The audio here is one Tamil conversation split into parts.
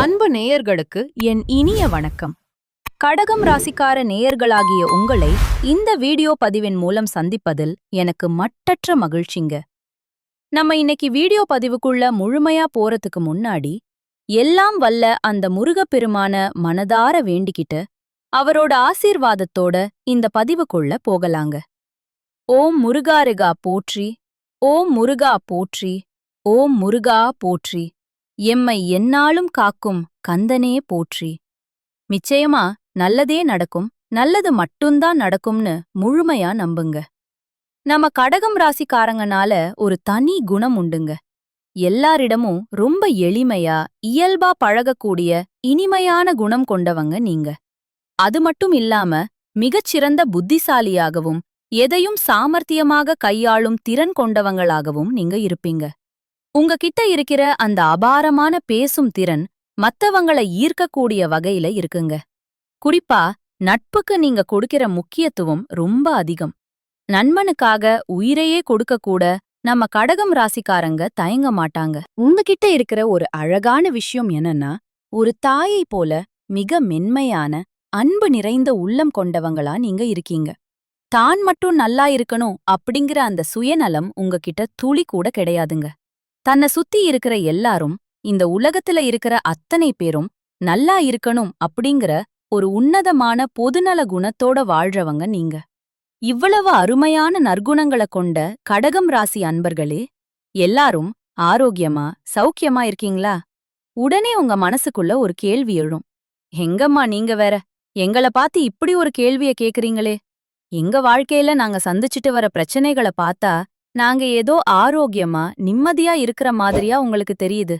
அன்பு நேயர்களுக்கு என் இனிய வணக்கம். கடகம் ராசிக்கார நேயர்களாகிய உங்களை இந்த வீடியோ பதிவின் மூலம் சந்திப்பதில் எனக்கு மட்டற்ற மகிழ்ச்சிங்க. நம்ம இன்னைக்கு வீடியோ பதிவுக்குள்ள முழுமையா போறதுக்கு முன்னாடி எல்லாம் வல்ல அந்த முருகப்பெருமான மனதார வேண்டிக்கிட்டு அவரோட ஆசீர்வாதத்தோட இந்த பதிவுக்குள்ள போகலாங்க. ஓம் முருகாருகா போற்றி, ஓம் முருகா போற்றி, ஓம் முருகா போற்றி, எம்மை எந்நாளும் காக்கும் கந்தனே போற்றி. நிச்சயமா நல்லதே நடக்கும், நல்லது மட்டும்தான் நடக்கும்னு முழுமையா நம்புங்க. நம்ம கடகம் ராசிக்காரங்கனால ஒரு தனி குணம் உண்டுங்க. எல்லாரிடமும் ரொம்ப எளிமையா இயல்பா பழகக்கூடிய இனிமையான குணம் கொண்டவங்க நீங்க. அது மட்டும் இல்லாம மிகச்சிறந்த புத்திசாலியாகவும் எதையும் சாமர்த்தியமாக கையாளும் திறன் கொண்டவங்களாகவும் நீங்க இருப்பீங்க. உங்ககிட்ட இருக்கிற அந்த அபாரமான பேசும் திறன் மத்தவங்கள ஈர்க்கக்கூடிய வகையில இருக்குங்க. குறிப்பா நட்புக்கு நீங்க கொடுக்கிற முக்கியத்துவம் ரொம்ப அதிகம். நண்பனுக்காக உயிரையே கொடுக்கக்கூட நம்ம கடகம் ராசிக்காரங்க தயங்க மாட்டாங்க. உங்ககிட்ட இருக்கிற ஒரு அழகான விஷயம் என்னன்னா, ஒரு தாயை போல மிக மென்மையான அன்பு நிறைந்த உள்ளம் கொண்டவங்களா நீங்க இருக்கீங்க. தான் மட்டும் நல்லா இருக்கணும் அப்படிங்கிற அந்த சுயநலம் உங்ககிட்ட துளி கூட கிடையாதுங்க. தன்னை சுத்தி இருக்கிற எல்லாரும், இந்த உலகத்துல இருக்கிற அத்தனை பேரும் நல்லா இருக்கணும் அப்படிங்கிற ஒரு உன்னதமான பொதுநல குணத்தோட வாழ்றவங்க நீங்க. இவ்வளவு அருமையான நற்குணங்களை கொண்ட கடகம் ராசி அன்பர்களே, எல்லாரும் ஆரோக்கியமா சௌக்கியமா இருக்கீங்களா? உடனே உங்க மனசுக்குள்ள ஒரு கேள்வி எழும். எங்கம்மா நீங்க வேற, எங்கள பார்த்து இப்படி ஒரு கேள்விய கேக்குறீங்களே? எங்க வாழ்க்கையில நாங்க சந்திச்சிட்டு வர பிரச்சனைகளை பார்த்தா நாங்க ஏதோ ஆரோக்கியமா நிம்மதியா இருக்கிற மாதிரியா உங்களுக்கு தெரியுது.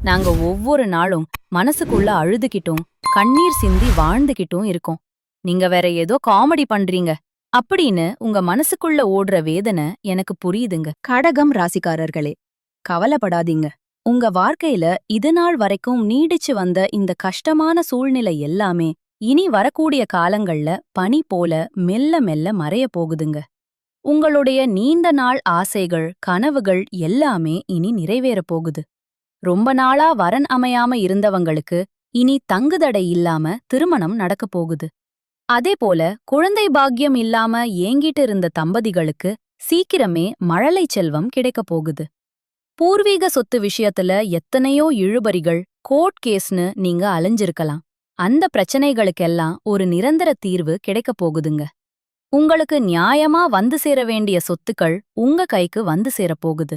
நாங்க ஒவ்வொரு நாளும் மனசுக்குள்ள அழுதுகிட்டும் கண்ணீர் சிந்தி வாழ்ந்துகிட்டும் இருக்கோம். நீங்க வேற ஏதோ காமெடி பண்றீங்க அப்படின்னு உங்க மனசுக்குள்ள ஓடுற வேதனை எனக்கு புரியுதுங்க. கடகம் ராசிக்காரர்களே, கவலைப்படாதீங்க. உங்க வாழ்க்கையில இதுநாள் வரைக்கும் நீடிச்சு வந்த இந்த கஷ்டமான சூழ்நிலை எல்லாமே இனி வரக்கூடிய காலங்கள்ல பனி போல மெல்ல மெல்ல மறைய போகுதுங்க. உங்களுடைய நீண்ட நாள் ஆசைகள் கனவுகள் எல்லாமே இனி நிறைவேறப் போகுது. ரொம்ப நாளா வரன் அமையாம இருந்தவங்களுக்கு இனி தங்குதடை இல்லாம திருமணம் நடக்கப் போகுது. அதேபோல குழந்தை பாக்கியம் இல்லாம ஏங்கிட்டு இருந்த தம்பதிகளுக்கு சீக்கிரமே மழலை செல்வம் கிடைக்கப் போகுது. பூர்வீக சொத்து விஷயத்துல எத்தனையோ இழுபறிகள் கோர்ட் கேஸ்னு நீங்க அலைஞ்சிருக்கலாம். அந்த பிரச்சனைகளுக்கெல்லாம் ஒரு நிரந்தர தீர்வு கிடைக்கப் போகுதுங்க. உங்களுக்கு நியாயமா வந்து சேர வேண்டிய சொத்துக்கள் உங்க கைக்கு வந்து சேரப்போகுது.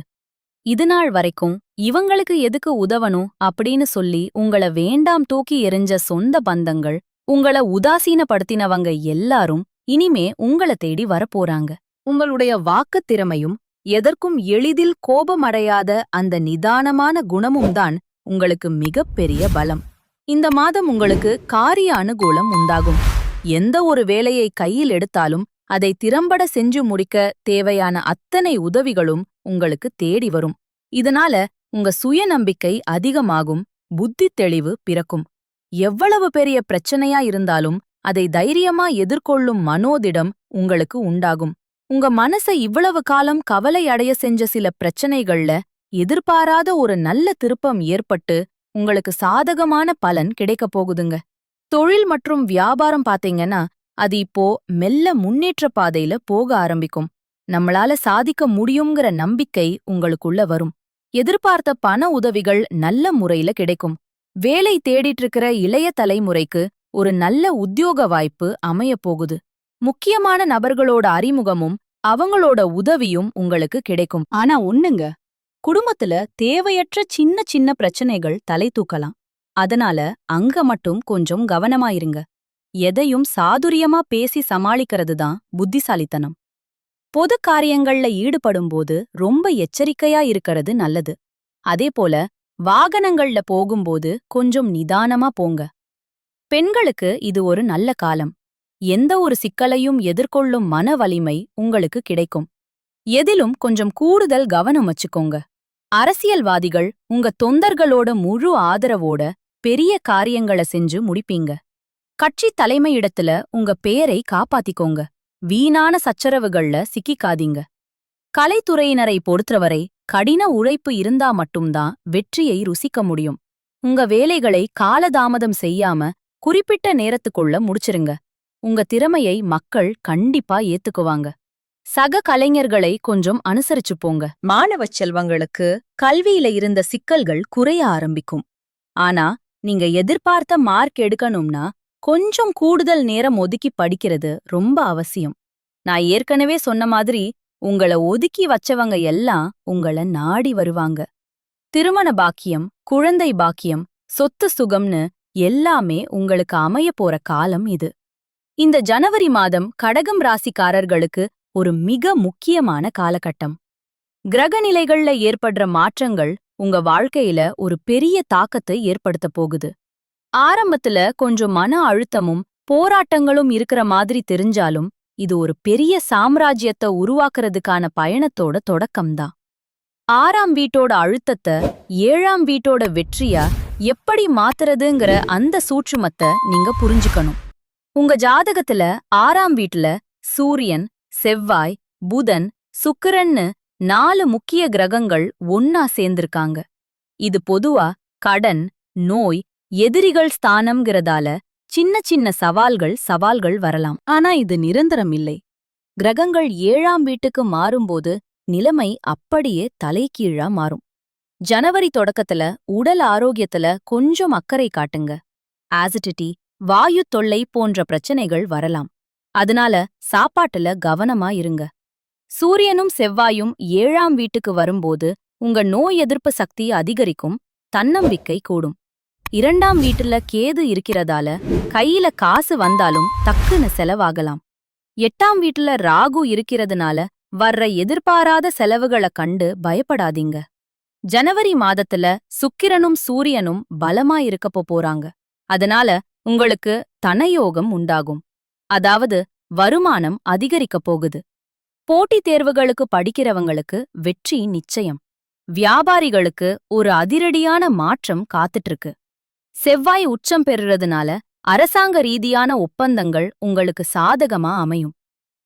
இதுநாள் வரைக்கும் இவங்களுக்கு எதுக்கு உதவணும் அப்படின்னு சொல்லி உங்கள வேண்டாம் தூக்கி எறிஞ்ச சொந்த பந்தங்கள், உங்கள உதாசீனப்படுத்தினவங்க எல்லாரும் இனிமே உங்கள தேடி வரப்போறாங்க. உங்களுடைய வாக்குத் திறமையும் எதற்கும் எளிதில் கோபமடையாத அந்த நிதானமான குணமும் தான் உங்களுக்கு மிகப்பெரிய பலம். இந்த மாதம் உங்களுக்கு காரிய அனுகூலம் உண்டாகும். எந்த ஒரு வேலையை கையில் எடுத்தாலும் அதை திறம்பட செஞ்சு முடிக்க தேவையான அத்தனை உதவிகளும் உங்களுக்கு தேடி வரும். இதனால உங்க சுயநம்பிக்கை அதிகமாகும், புத்தி தெளிவு பிறக்கும். எவ்வளவு பெரிய பிரச்சனையா இருந்தாலும் அதை தைரியமா எதிர்கொள்ளும் மனோதிடம் உங்களுக்கு உண்டாகும். உங்க மனசை இவ்வளவு காலம் கவலை அடைய செஞ்ச சில பிரச்சனைகள்ல எதிர்பாராத ஒரு நல்ல திருப்பம் ஏற்பட்டு உங்களுக்கு சாதகமான பலன் கிடைக்கப் போகுதுங்க. தொழில் மற்றும் வியாபாரம் பாத்தீங்கன்னா அது இப்போ மெல்ல முன்னேற்ற பாதையில போக ஆரம்பிக்கும். நம்மளால சாதிக்க முடியுங்கிற நம்பிக்கை உங்களுக்குள்ள வரும். எதிர்பார்த்த பண உதவிகள் நல்ல முறையில கிடைக்கும். வேலை தேடிட்டு இருக்கிற இளைய தலைமுறைக்கு ஒரு நல்ல உத்தியோக வாய்ப்பு அமையப் போகுது. முக்கியமான நபர்களோட அறிமுகமும் அவங்களோட உதவியும் உங்களுக்கு கிடைக்கும். ஆனா ஒண்ணுங்க, குடும்பத்துல தேவையற்ற சின்ன சின்ன பிரச்சனைகள் தலை தூக்கலாம். அதனால அங்க மட்டும் கொஞ்சம் கவனமாயிருங்க. எதையும் சாதுரியமா பேசி சமாளிக்கிறது தான் புத்திசாலித்தனம். பொது காரியங்கள்ல ஈடுபடும்போது ரொம்ப எச்சரிக்கையா இருக்கிறது நல்லது. அதேபோல வாகனங்கள்ல போகும்போது கொஞ்சம் நிதானமா போங்க. பெண்களுக்கு இது ஒரு நல்ல காலம். எந்த ஒரு சிக்கலையும் எதிர்கொள்ளும் மன வலிமை உங்களுக்கு கிடைக்கும். எதிலும் கொஞ்சம் கூடுதல் கவனம் வச்சுக்கோங்க. அரசியல்வாதிகள் உங்க தொண்டர்களோட முழு ஆதரவோட பெரிய காரியங்களை செஞ்சு முடிப்பீங்க. கட்சி தலைமையிடத்துல உங்க பேரை காப்பாத்திக்கோங்க. வீணான சச்சரவுகள்ல சிக்கிக்காதீங்க. கலைத்துறையினரை பொறுத்தவரை கடின உழைப்பு இருந்தா மட்டும்தான் வெற்றியை ருசிக்க முடியும். உங்க வேலைகளை காலதாமதம் செய்யாம குறிப்பிட்ட நேரத்துக்குள்ள முடிச்சிருங்க. உங்க திறமையை மக்கள் கண்டிப்பா ஏத்துக்குவாங்க. சக கலைஞர்களை கொஞ்சம் அனுசரிச்சு போங்க. மாணவ செல்வங்களுக்கு கல்வியில இருந்த சிக்கல்கள் குறைய ஆரம்பிக்கும். ஆனா நீங்க எதிர்பார்த்த மார்க் எடுக்கணும்னா கொஞ்சம் கூடுதல் நேரம் ஒதுக்கி படிக்கிறது ரொம்ப அவசியம். நான் ஏற்கனவே சொன்ன மாதிரி உங்கள ஒதுக்கி வச்சவங்க எல்லாம் உங்கள நாடி வருவாங்க. திருமண பாக்கியம், குழந்தை பாக்கியம், சொத்து சுகம்னு எல்லாமே உங்களுக்கு அமைய போற காலம் இது. இந்த ஜனவரி மாதம் கடகம் ராசிக்காரர்களுக்கு ஒரு மிக முக்கியமான காலகட்டம். கிரகநிலைகள்ல ஏற்படுற மாற்றங்கள் உங்க வாழ்க்கையில ஒரு பெரிய தாக்கத்தை ஏற்படுத்த போகுது. ஆரம்பத்துல கொஞ்சம் மன அழுத்தமும் போராட்டங்களும் இருக்கிற மாதிரி தெரிஞ்சாலும் இது ஒரு பெரிய சாம்ராஜ்யத்தை உருவாக்குறதுக்கான பயணத்தோட தொடக்கம்தான். 6ஆம் வீட்டோட அழுத்தத்தை 7ஆம் வீட்டோட வெற்றியா எப்படி மாத்துறதுங்கிற அந்த சூட்சுமத்தை நீங்க புரிஞ்சுக்கணும். உங்க ஜாதகத்துல 6ஆம் வீட்டுல சூரியன், செவ்வாய், புதன், சுக்கிரன்னு 4 முக்கிய கிரகங்கள் ஒன்னா சேர்ந்திருக்காங்க. இது பொதுவா கடன், நோய், எதிரிகள் ஸ்தானம்ங்கிறதால சின்ன சின்ன சவால்கள் வரலாம். ஆனா இது நிரந்தரம் இல்லை. கிரகங்கள் 7ஆம் வீட்டுக்கு மாறும்போது நிலைமை அப்படியே தலைகீழா மாறும். ஜனவரி தொடக்கத்துல உடல் ஆரோக்கியத்துல கொஞ்சம் அக்கறை காட்டுங்க. ஆசிடிட்டி, வாயு தொல்லை போன்ற பிரச்சனைகள் வரலாம். அதனால சாப்பாட்டுல கவனமா இருங்க. சூரியனும் செவ்வாயும் 7ஆம் வீட்டுக்கு வரும்போது உங்க நோய் எதிர்ப்பு சக்தி அதிகரிக்கும், தன்னம்பிக்கை கூடும். 2ஆம் வீட்டுல கேது இருக்கிறதால கையில காசு வந்தாலும் டக்குன்னு செலவாகலாம். 8ஆம் வீட்டுல ராகு இருக்கிறதுனால வர்ற எதிர்பாராத செலவுகளை கண்டு பயப்படாதீங்க. ஜனவரி மாதத்துல சுக்கிரனும் சூரியனும் பலமா இருக்கப்போ போறாங்க. அதனால உங்களுக்கு தனயோகம் உண்டாகும். அதாவது வருமானம் அதிகரிக்கப் போகுது. போட்டித் தேர்வுகளுக்கு படிக்கிறவங்களுக்கு வெற்றி நிச்சயம். வியாபாரிகளுக்கு ஒரு அதிரடியான மாற்றம் காத்துட்டு இருக்கு. செவ்வாய் உச்சம் பெறுறதுனால அரசாங்க ரீதியான ஒப்பந்தங்கள் உங்களுக்கு சாதகமா அமையும்.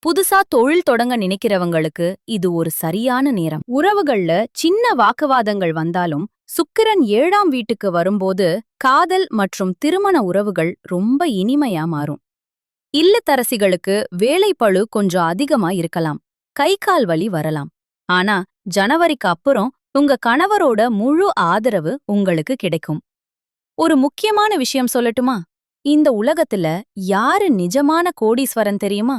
புதுசா தொழில் தொடங்க நினைக்கிறவங்களுக்கு இது ஒரு சரியான நேரம். உறவுகள்ல சின்ன வாக்குவாதங்கள் வந்தாலும் சுக்கிரன் 7ஆம் வீட்டுக்கு வரும்போது காதல் மற்றும் திருமண உறவுகள் ரொம்ப இனிமையா மாறும். இல்லத்தரசிகளுக்கு வேலைப்பளு கொஞ்சம் அதிகமா இருக்கலாம், கை கால் வலி வரலாம். ஆனா ஜனவரிக்கு அப்புறம் உங்க கணவரோட முழு ஆதரவு உங்களுக்கு கிடைக்கும். ஒரு முக்கியமான விஷயம் சொல்லட்டுமா? இந்த உலகத்துல யாரு நிஜமான கோடீஸ்வரன் தெரியுமா?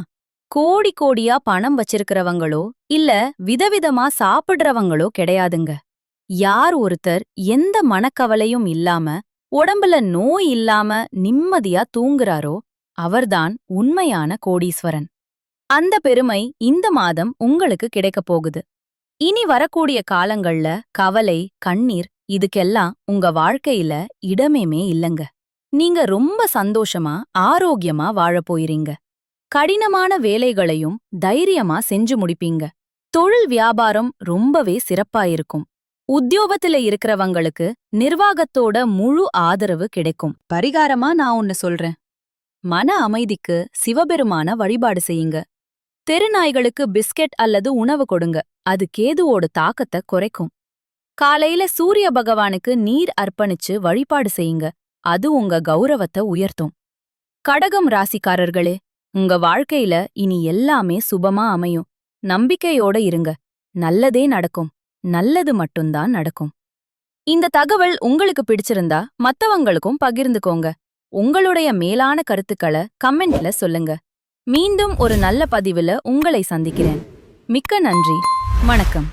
கோடி கோடியா பணம் வச்சிருக்கிறவங்களோ இல்ல விதவிதமா சாப்பிடுறவங்களோ கிடையாதுங்க. யார் ஒருத்தர் எந்த மனக்கவலையும் இல்லாம உடம்புல நோய் இல்லாம நிம்மதியா தூங்குறாரோ அவர்தான் உண்மையான கோடீஸ்வரன். அந்த பெருமை இந்த மாதம் உங்களுக்கு கிடைக்கப் போகுது. இனி வரக்கூடிய காலங்கள்ல கவலை, கண்ணீர் இதுக்கெல்லாம் உங்க வாழ்க்கையில இடமேமே இல்லங்க. நீங்க ரொம்ப சந்தோஷமா ஆரோக்கியமா வாழப் போயிறீங்க. கடினமான வேலைகளையும் தைரியமா செஞ்சு முடிப்பீங்க. தொழில் வியாபாரம் ரொம்பவே சிறப்பாயிருக்கும். உத்தியோகத்துல இருக்கிறவங்களுக்கு நிர்வாகத்தோட முழு ஆதரவு கிடைக்கும். பரிகாரமா நான் ஒன்னு சொல்றேன். மன அமைதிக்கு சிவபெருமான வழிபாடு செய்யுங்க. தெருநாய்களுக்கு பிஸ்கெட் அல்லது உணவு கொடுங்க, அது கேதுவோட தாக்கத்தை குறைக்கும். காலையில சூரிய பகவானுக்கு நீர் அர்ப்பணிச்சு வழிபாடு செய்யுங்க, அது உங்க கௌரவத்தை உயர்த்தும். கடகம் ராசிக்காரர்களே, உங்க வாழ்க்கையில இனி எல்லாமே சுபமா அமையும். நம்பிக்கையோட இருங்க, நல்லதே நடக்கும். நல்லது மட்டும்தான் நடக்கும். இந்த தகவல் உங்களுக்கு பிடிச்சிருந்தா மத்தவங்களுக்கும் பகிர்ந்துக்கோங்க. உங்களுடைய மேலான கருத்துக்களை கமெண்ட்ல சொல்லுங்க. மீண்டும் ஒரு நல்ல பதிவுல உங்களை சந்திக்கிறேன். மிக்க நன்றி. வணக்கம்.